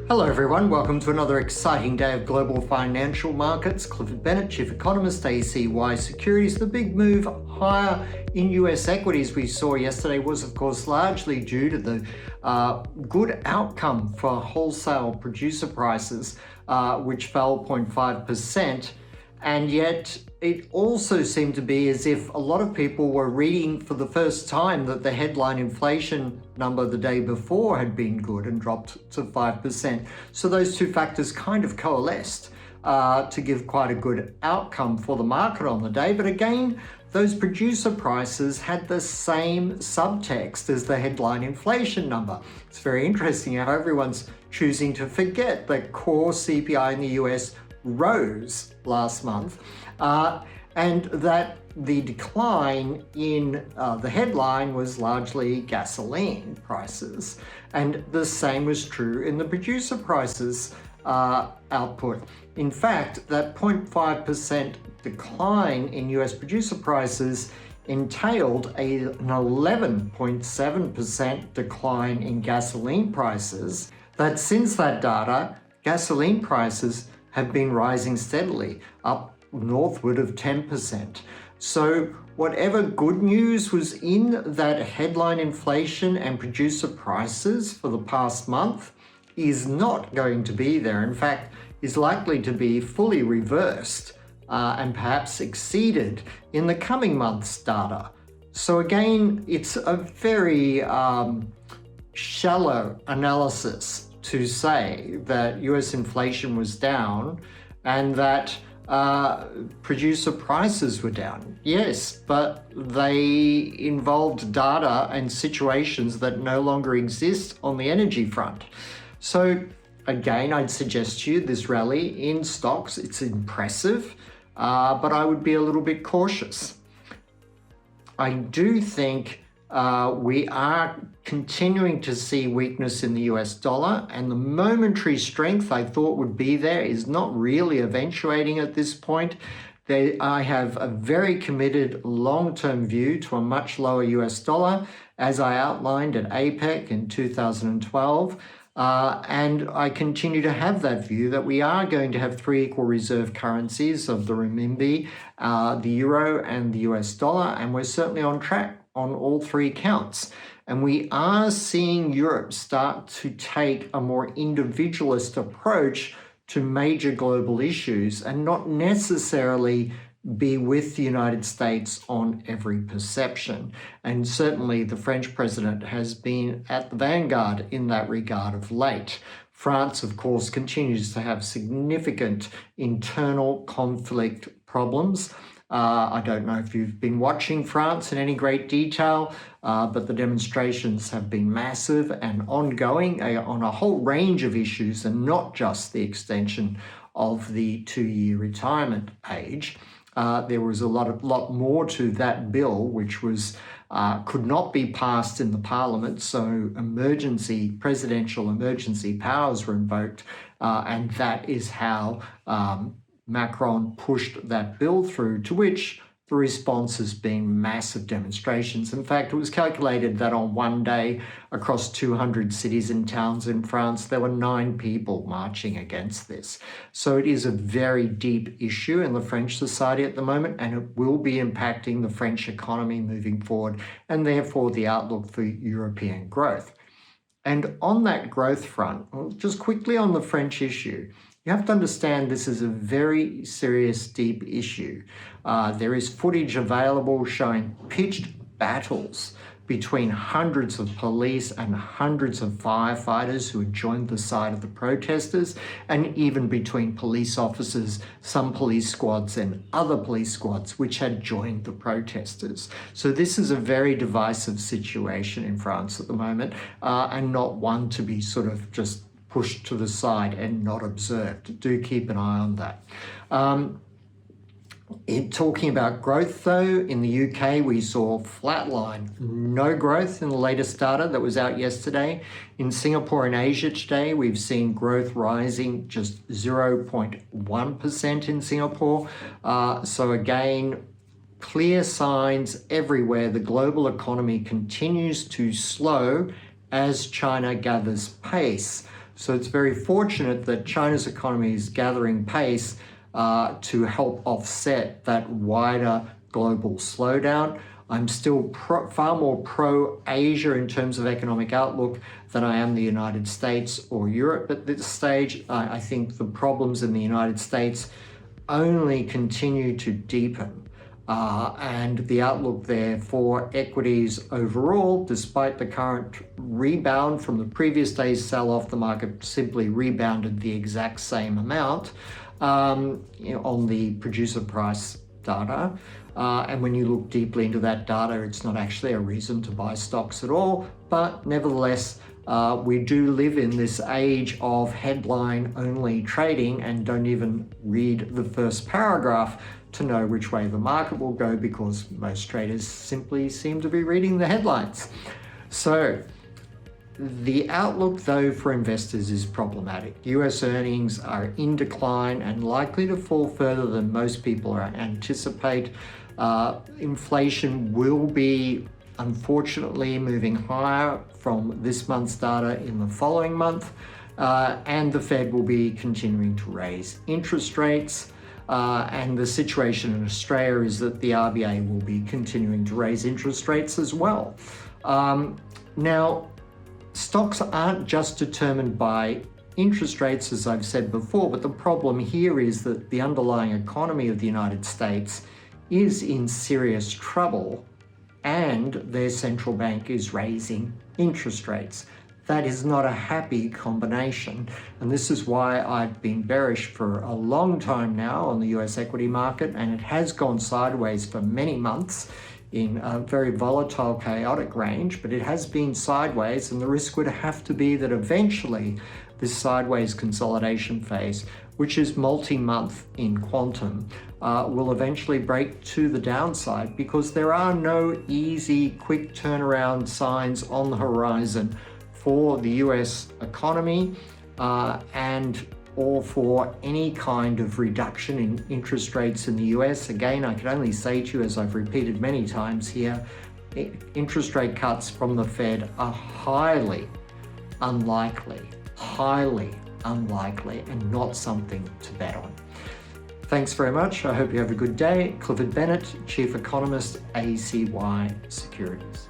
Hello everyone, welcome to another exciting day of global financial markets. Clifford Bennett, Chief Economist, ACY Securities. The big move higher in US equities we saw yesterday was of course largely due to the good outcome for wholesale producer prices, which fell 0.5%. And yet it also seemed to be as if a lot of people were reading for the first time that the headline inflation number the day before had been good and dropped to 5%. So those two factors kind of coalesced to give quite a good outcome for the market on the day. But again, those producer prices had the same subtext as the headline inflation number. It's very interesting how everyone's choosing to forget that core CPI in the US rose last month, and that the decline in the headline was largely gasoline prices. And the same was true in the producer prices output. In fact, that 0.5% decline in US producer prices entailed an 11.7% decline in gasoline prices. That since that data, gasoline prices have been rising steadily, up northward of 10%. So whatever good news was in that headline inflation and producer prices for the past month is not going to be there. In fact, is likely to be fully reversed and perhaps exceeded in the coming month's data. So again, it's a very shallow analysis to say that US inflation was down and that producer prices were down. Yes, but they involved data and situations that no longer exist on the energy front. So again, I'd suggest to you this rally in stocks, it's impressive, but I would be a little bit cautious. I do think we are continuing to see weakness in the US dollar, and the momentary strength I thought would be there is not really eventuating at this point. I have a very committed long-term view to a much lower US dollar, as I outlined at APEC in 2012. And I continue to have that view that we are going to have three equal reserve currencies of the renminbi, the euro and the US dollar, and we're certainly on track on all three counts. And we are seeing Europe start to take a more individualist approach to major global issues and not necessarily be with the United States on every perception. And certainly the French president has been at the vanguard in that regard of late. France, of course, continues to have significant internal conflict problems. I don't know if you've been watching France in any great detail, but the demonstrations have been massive and ongoing on a whole range of issues, and not just the extension of the 2-year retirement age. There was a lot more to that bill, which was could not be passed in the parliament, so presidential emergency powers were invoked, and that is how Macron pushed that bill through, to which the response has been massive demonstrations. In fact, it was calculated that on one day across 200 cities and towns in France, there were 9 people marching against this. So it is a very deep issue in the French society at the moment, and it will be impacting the French economy moving forward, and therefore the outlook for European growth. And on that growth front, just quickly on the French issue, you have to understand this is a very serious, deep issue. There is footage available showing pitched battles between hundreds of police and hundreds of firefighters who had joined the side of the protesters, and even between police officers, some police squads and other police squads which had joined the protesters. So this is a very divisive situation in France at the moment, and not one to be sort of just pushed to the side and not observed. Do keep an eye on that. Talking about growth though, in the UK we saw flatline, no growth in the latest data that was out yesterday. In Singapore and Asia today, we've seen growth rising just 0.1% in Singapore. So again, clear signs everywhere. The global economy continues to slow as China gathers pace. So it's very fortunate that China's economy is gathering pace to help offset that wider global slowdown. I'm still far more pro-Asia in terms of economic outlook than I am the United States or Europe at this stage. I think the problems in the United States only continue to deepen. And the outlook there for equities overall, despite the current rebound from the previous day's sell-off, the market simply rebounded the exact same amount on the producer price data. And when you look deeply into that data, it's not actually a reason to buy stocks at all. But nevertheless, we do live in this age of headline-only trading and don't even read the first paragraph to know which way the market will go, because most traders simply seem to be reading the headlines. So the outlook, though, for investors is problematic. US earnings are in decline and likely to fall further than most people anticipate. Inflation will be, unfortunately, moving higher from this month's data in the following month, and the Fed will be continuing to raise interest rates. And the situation in Australia is that the RBA will be continuing to raise interest rates as well. Now, stocks aren't just determined by interest rates, as I've said before, but the problem here is that the underlying economy of the United States is in serious trouble and their central bank is raising interest rates. That is not a happy combination. And this is why I've been bearish for a long time now on the US equity market, and it has gone sideways for many months in a very volatile, chaotic range, but it has been sideways, and the risk would have to be that eventually this sideways consolidation phase, which is multi-month in quantum, will eventually break to the downside, because there are no easy, quick turnaround signs on the horizon for the US economy or for any kind of reduction in interest rates in the US. Again, I can only say to you, as I've repeated many times here, interest rate cuts from the Fed are highly unlikely, and not something to bet on. Thanks very much. I hope you have a good day. Clifford Bennett, Chief Economist, ACY Securities.